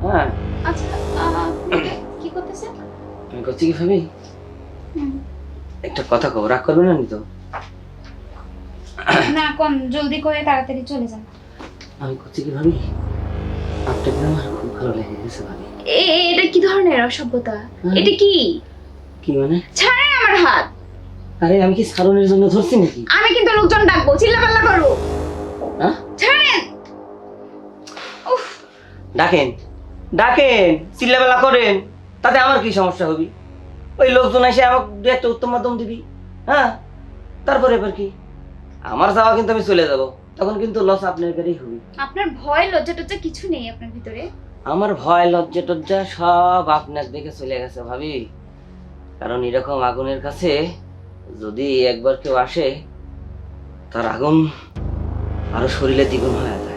হ্যাঁ আচ্ছা কি করতেছেন? আমি করছি কি ভাবি, হুম। একটা কথা কব, রাগ করবে না নি তো? না কোন জলদি করে তাড়াতাড়ি চলে যান। আমি করছি কি ভাবি, আপনাকে আমার খুব ভালো লেগে গেছে ভাবি। এটা কি ধরনের অসভ্যতা? হ্যাঁ। এটা কি? কি মানে? ছাড়েন আমার হাত। আরে আমি কি সারণের জন্য ধরছি নাকি? আমি কিন্তু লোকজন ডাকবো, চিল্লাপাল্লা করবো। হ্যাঁ ছাড়েন। উফ। ডাকেন, ডাকেন, চিল্লাবেলা করেন, তাতে আমার কি সমস্যা হবি? ওই লোকজন এসে আমাকে দু একটা উত্তম মাধ্যম দিবি। হ্যাঁ, তারপরে এবার কি, আমার যাওয়া কিন্তু আমি চলে যাব, তখন কিন্তু লস আপনার কাছেই হবি। আপনার ভয় লজ্জা টজ্জা কিছু নেই আপনার ভিতরে? আমার ভয় লজ্জা টজ্জা সব আপনার দেখে চলে গেছে ভাবি। কারণ এরকম আগুনের কাছে যদি একবার কেউ আসে, তার আগুন আরো শরীরে দ্বিগুণ হয়ে যায়।